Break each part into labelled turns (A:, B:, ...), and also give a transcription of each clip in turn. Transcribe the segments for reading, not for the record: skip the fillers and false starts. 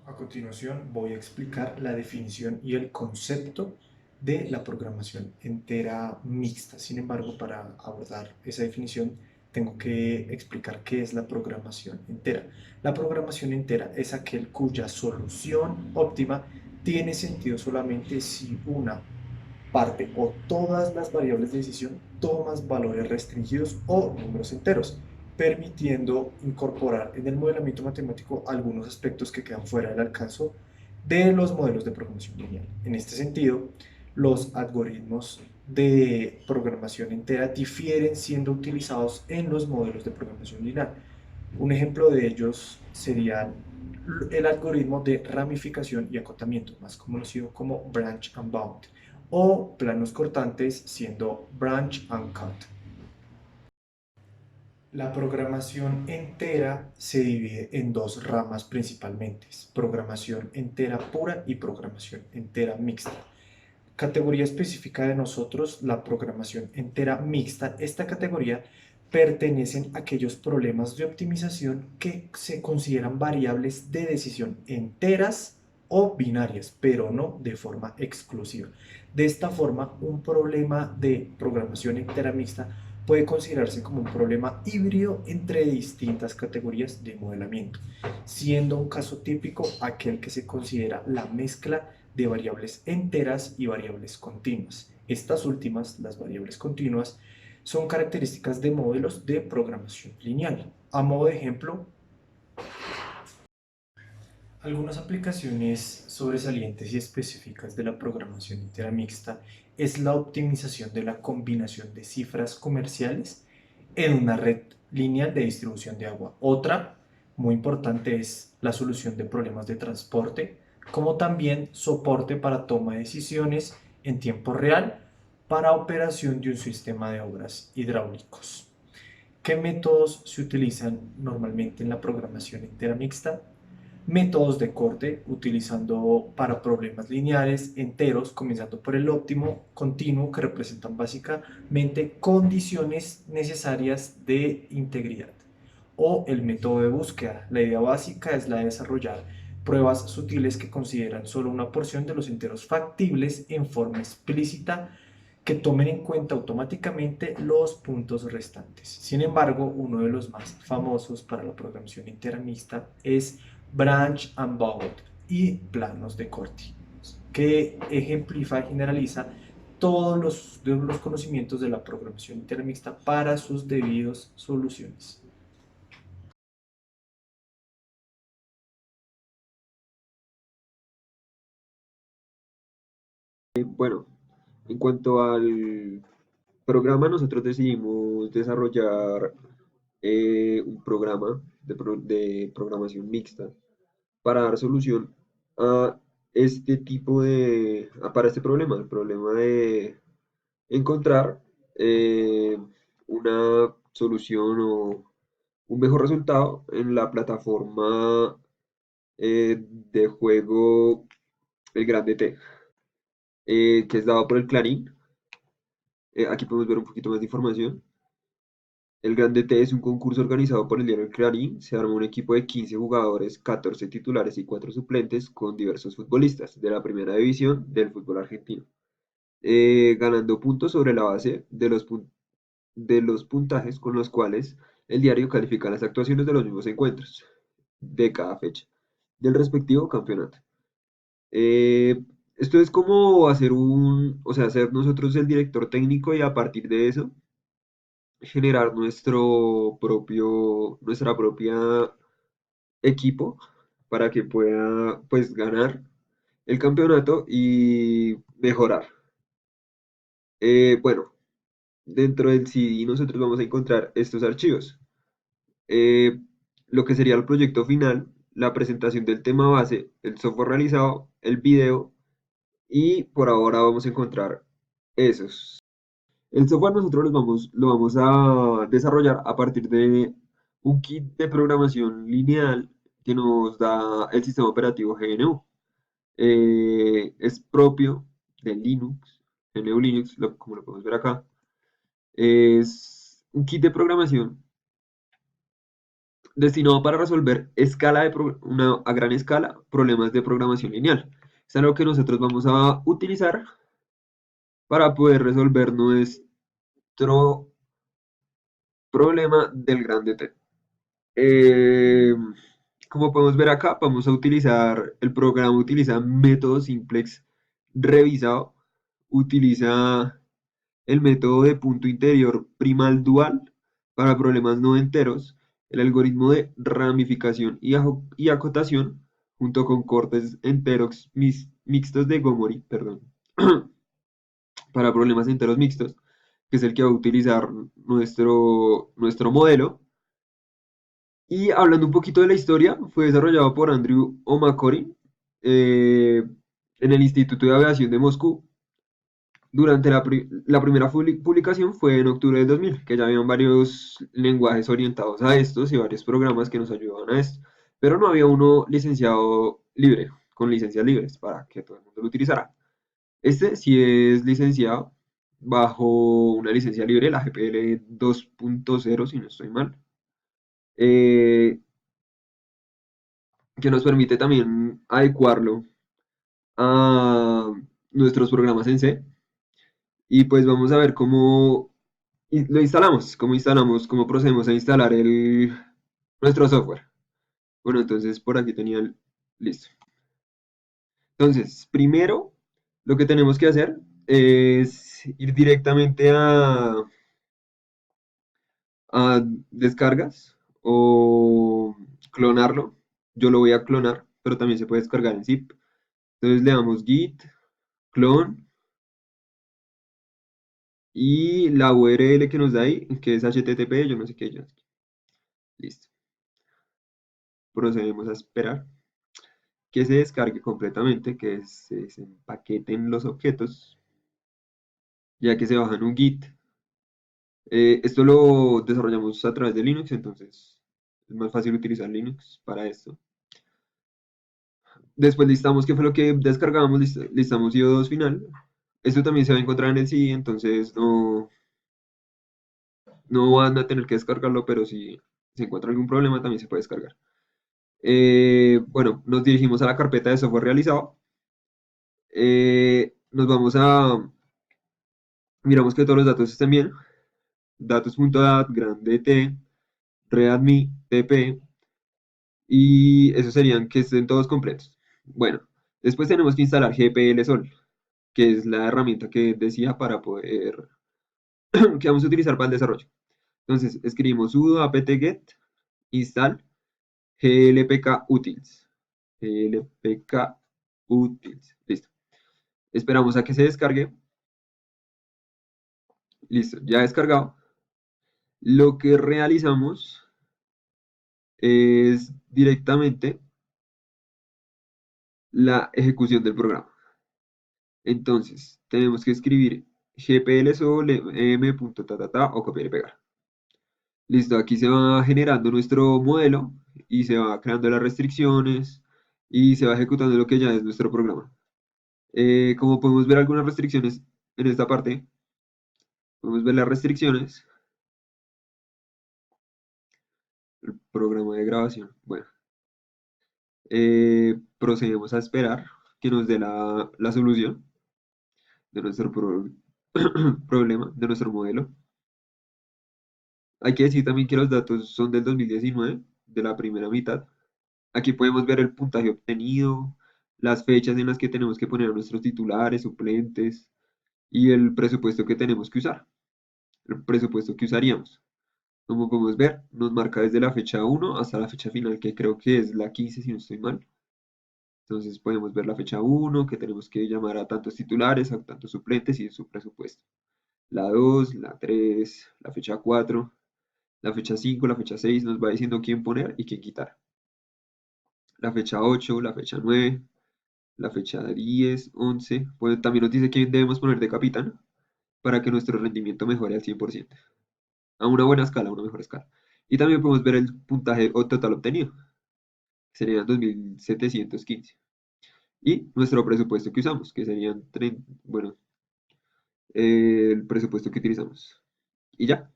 A: A continuación voy a explicar la definición y el concepto de la programación entera mixta. Sin embargo, para abordar esa definición, tengo que explicar qué es la programación entera. La programación entera es aquel cuya solución óptima tiene sentido solamente si una parte o todas las variables de decisión tomas valores restringidos o números enteros, permitiendo incorporar en el modelamiento matemático algunos aspectos que quedan fuera del alcance de los modelos de programación lineal. En este sentido, los algoritmos de programación entera difieren siendo utilizados en los modelos de programación lineal. Un ejemplo de ellos sería el algoritmo de ramificación y acotamiento, más conocido como branch and bound, o planos cortantes siendo branch and cut. La programación entera se divide en dos ramas principalmente: programación entera pura y programación entera mixta. Categoría específica de nosotros, la programación entera mixta. Esta categoría pertenecen a aquellos problemas de optimización que se consideran variables de decisión enteras o binarias, pero no de forma exclusiva. De esta forma, un problema de programación entera mixta puede considerarse como un problema híbrido entre distintas categorías de modelamiento, siendo un caso típico aquel que se considera la mezcla de variables enteras y variables continuas. Estas últimas, las variables continuas, son características de modelos de programación lineal. A modo de ejemplo, algunas aplicaciones sobresalientes y específicas de la programación entera mixta es la optimización de la combinación de cifras comerciales en una red lineal de distribución de agua. Otra muy importante es la solución de problemas de transporte, como también soporte para toma de decisiones en tiempo real para operación de un sistema de obras hidráulicos. ¿Qué métodos se utilizan normalmente en la programación entera mixta? Métodos de corte utilizando para problemas lineales enteros, comenzando por el óptimo continuo, que representan básicamente condiciones necesarias de integridad. O el método de búsqueda. La idea básica es la de desarrollar pruebas sutiles que consideran solo una porción de los enteros factibles en forma explícita, que tomen en cuenta automáticamente los puntos restantes. Sin embargo, uno de los más famosos para la programación entera mixta es branch and bound y planos de corte, que ejemplifica y generaliza todos los conocimientos de la programación entera mixta para sus debidos soluciones.
B: Bueno, en cuanto al programa, nosotros decidimos desarrollar un programa de programación mixta para dar solución a para este problema, el problema de encontrar eh, una solución o un mejor resultado en la plataforma de juego El Grande T, que es dado por el Clarín. Aquí podemos ver un poquito más de información. El Grande T es un concurso organizado por el diario El Clarín. Se armó un equipo de 15 jugadores, 14 titulares y 4 suplentes con diversos futbolistas de la primera división del fútbol argentino, ganando puntos sobre la base de los puntajes con los cuales el diario califica las actuaciones de los mismos encuentros de cada fecha del respectivo campeonato. Esto es como o sea, ser nosotros el director técnico y a partir de eso generar nuestra propia equipo para que pueda pues ganar el campeonato y mejorar. Bueno, dentro del CD nosotros vamos a encontrar estos archivos. Eh, lo que sería el proyecto final, la presentación del tema base, el software realizado, el video y por ahora vamos a encontrar esos. El software nosotros lo vamos a desarrollar a partir de un kit de programación lineal que nos da el sistema operativo GNU. Es propio de Linux, GNU Linux, como lo podemos ver acá. Es un kit de programación destinado para resolver a gran escala problemas de programación lineal. Es algo que nosotros vamos a utilizar para poder resolver nuestro problema del grande T. Eh, Como podemos ver acá, vamos a utilizar, el programa utiliza método simplex revisado, utiliza el método de punto interior primal dual para problemas no enteros, el algoritmo de ramificación y acotación, junto con cortes enteros mixtos de Gomori, perdón, para problemas enteros mixtos, que es el que va a utilizar nuestro modelo. Y hablando un poquito de la historia, fue desarrollado por Andrew Omakori eh, en el Instituto de Aviación de Moscú. Durante la primera publicación fue en octubre del 2000, que ya habían varios lenguajes orientados a estos y varios programas que nos ayudaban a esto, pero no había uno licenciado libre, con licencias libres para que todo el mundo lo utilizara. Este sí es licenciado bajo una licencia libre, la GPL 2.0, si no estoy mal, eh, que nos permite también adecuarlo a nuestros programas en C. Y pues vamos a ver lo instalamos, cómo procedemos a instalar nuestro software. Bueno, entonces por aquí tenía listo. Entonces, primero lo que tenemos que hacer es ir directamente a descargas o clonarlo. Yo lo voy a clonar, pero también se puede descargar en zip. Entonces le damos git clone y la URL que nos da ahí, que es HTTP, yo no sé qué, yo no sé qué. Listo. Procedemos a esperar que se descargue completamente, que se empaqueten los objetos, ya que se bajan un Git. Esto lo desarrollamos a través de Linux, entonces es más fácil utilizar Linux para esto. Después listamos qué fue lo que descargamos, listamos IO2 final. Esto también se va a encontrar en el CD, entonces no van a tener que descargarlo, pero si se encuentra algún problema también se puede descargar. Bueno, nos dirigimos a la carpeta de software realizado. Nos vamos miramos que todos los datos estén bien. Datos.dat, grande T, readme, TP, y esos serían que estén todos completos. Bueno, después tenemos que instalar GPL Sol, que es la herramienta que decía para poder, que vamos a utilizar para el desarrollo. Entonces, escribimos sudo apt-get install glpk utils. glpk utils. Listo. Esperamos a que se descargue. Listo, ya descargado. Lo que realizamos es directamente la ejecución del programa. Entonces, tenemos que escribir gplsol m.ta o copiar y pegar. Listo, aquí se va generando nuestro modelo y se va creando las restricciones y se va ejecutando lo que ya es nuestro programa. Como podemos ver algunas restricciones en esta parte, podemos ver las restricciones, el programa de grabación. Bueno, procedemos a esperar que nos dé la solución de nuestro problema, de nuestro modelo. Hay que decir también que los datos son del 2019, de la primera mitad. Aquí podemos ver el puntaje obtenido, las fechas en las que tenemos que poner a nuestros titulares, suplentes y el presupuesto que tenemos que usar, el presupuesto que usaríamos. Como podemos ver, nos marca desde la fecha 1 hasta la fecha final, que creo que es la 15 si no estoy mal. Entonces podemos ver la fecha 1, que tenemos que llamar a tantos titulares, a tantos suplentes y su presupuesto. La 2, la 3, la fecha 4, la fecha 5, la fecha 6 nos va diciendo quién poner y quién quitar. La fecha 8, la fecha 9, la fecha 10, 11. Pues también nos dice quién debemos poner de capitán para que nuestro rendimiento mejore al 100%. A una buena escala, a una mejor escala. Y también podemos ver el puntaje total obtenido, que serían 2715. Y nuestro presupuesto que usamos, que serían, bueno, el presupuesto que utilizamos. Y ya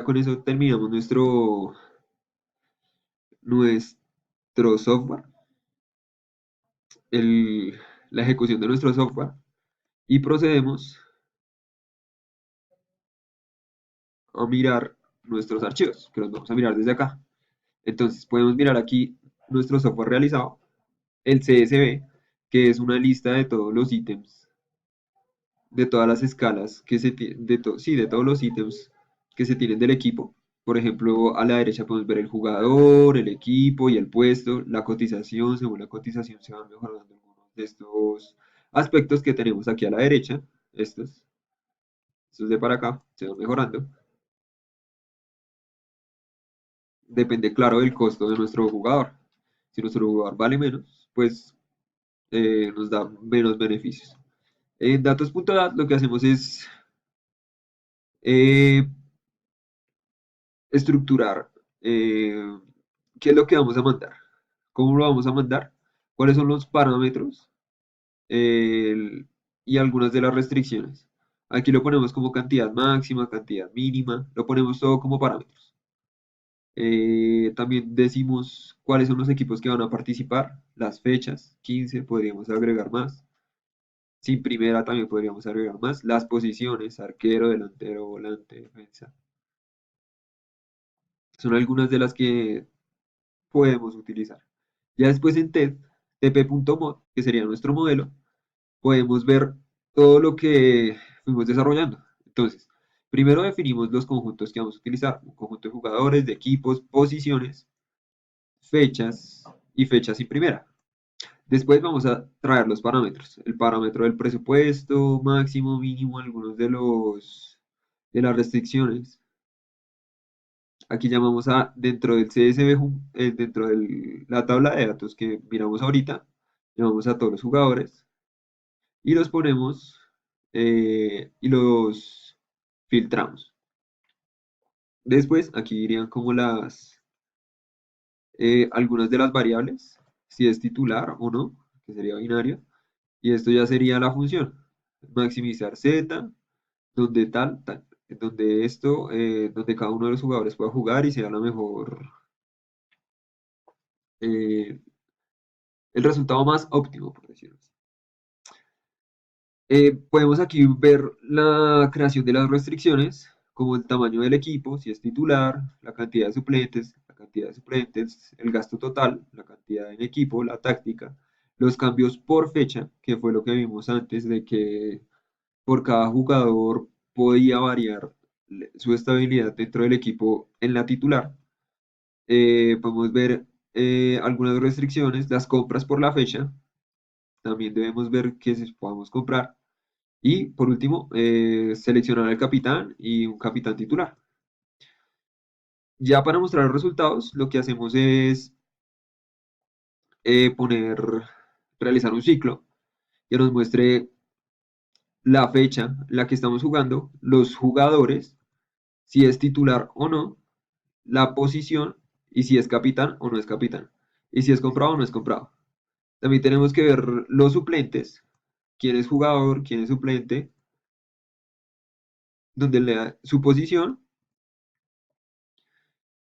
B: con eso terminamos nuestro software, el- la ejecución de nuestro software, y procedemos a mirar nuestros archivos, que los vamos a mirar desde acá. Entonces podemos mirar aquí nuestro software realizado, el CSV, que es una lista de todos los ítems, de todas las escalas que sí, de todos los ítems que se tienen del equipo. Por ejemplo, a la derecha podemos ver el jugador, el equipo y el puesto, la cotización. Según la cotización se van mejorando algunos de estos aspectos que tenemos aquí a la derecha. Estos de para acá se van mejorando. Depende, claro, del costo de nuestro jugador. Si nuestro jugador vale menos, pues nos da menos beneficios. En datos.dat lo que hacemos es eh, estructurar qué es lo que vamos a mandar, cómo lo vamos a mandar, cuáles son los parámetros el- y algunas de las restricciones. Aquí lo ponemos como cantidad máxima, cantidad mínima, lo ponemos todo como parámetros. También decimos cuáles son los equipos que van a participar, las fechas, 15, podríamos agregar más. Sin primera también podríamos agregar más. Las posiciones, arquero, delantero, volante, defensa. Son algunas de las que podemos utilizar. Ya después en tp.mod, que sería nuestro modelo, podemos ver todo lo que fuimos desarrollando. Entonces, primero definimos los conjuntos que vamos a utilizar, un conjunto de jugadores, de equipos, posiciones, fechas y fechas sin primera. Después vamos a traer los parámetros, el parámetro del presupuesto, máximo, mínimo, algunos de las restricciones. Aquí llamamos a, dentro del CSV, dentro de la tabla de datos que miramos ahorita, llamamos a todos los jugadores y los ponemos y los filtramos. Después, aquí irían como algunas de las variables, si es titular o no, que sería binario, y esto ya sería la función. Maximizar z, donde donde donde cada uno de los jugadores pueda jugar y sea la mejor, eh, el resultado más óptimo, por decirlo así. Podemos aquí ver la creación de las restricciones, como el tamaño del equipo, si es titular, la cantidad de suplentes, el gasto total, la cantidad en equipo, la táctica, los cambios por fecha, que fue lo que vimos antes de que por cada jugador podía variar su estabilidad dentro del equipo en la titular. Podemos ver algunas restricciones, las compras por la fecha, también debemos ver qué podemos comprar. Y por último, seleccionar al capitán y un capitán titular. Ya para mostrar los resultados, lo que hacemos es poner, realizar un ciclo que nos muestre la fecha en la que estamos jugando, los jugadores, si es titular o no, la posición y si es capitán o no es capitán. Y si es comprado o no es comprado. También tenemos que ver los suplentes, quién es jugador, quién es suplente, donde le da su posición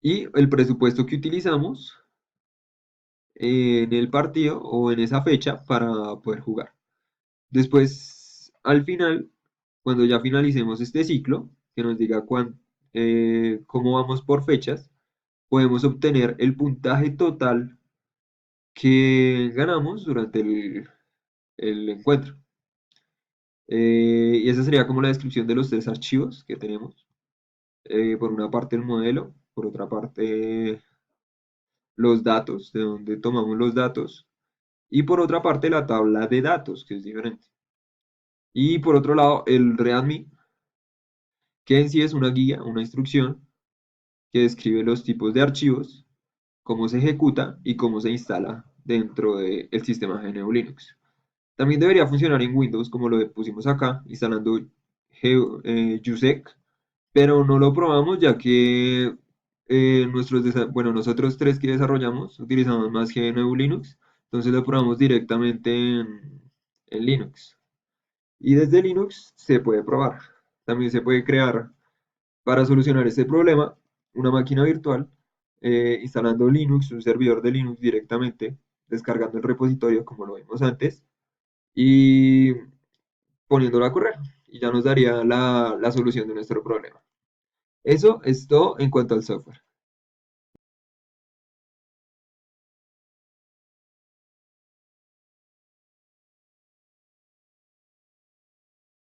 B: y el presupuesto que utilizamos en el partido o en esa fecha para poder jugar. Después, al final, cuando ya finalicemos este ciclo, que nos diga cómo vamos por fechas, podemos obtener el puntaje total que ganamos durante el encuentro. Y esa sería como la descripción de los tres archivos que tenemos. Por una parte el modelo, por otra parte los datos, de donde tomamos los datos, y por otra parte la tabla de datos, que es diferente. Y por otro lado el README, que en sí es una guía, una instrucción que describe los tipos de archivos, cómo se ejecuta y cómo se instala dentro del sistema GNU Linux. También debería funcionar en Windows, como lo pusimos acá, instalando USEC, pero no lo probamos ya que bueno, nosotros tres que desarrollamos utilizamos más GNU Linux, entonces lo probamos directamente en Linux. Y desde Linux se puede probar. También se puede crear, para solucionar este problema, una máquina virtual instalando Linux, un servidor de Linux directamente, descargando el repositorio como lo vimos antes y poniéndolo a correr. Y ya nos daría la solución de nuestro problema. Eso es todo en cuanto al software.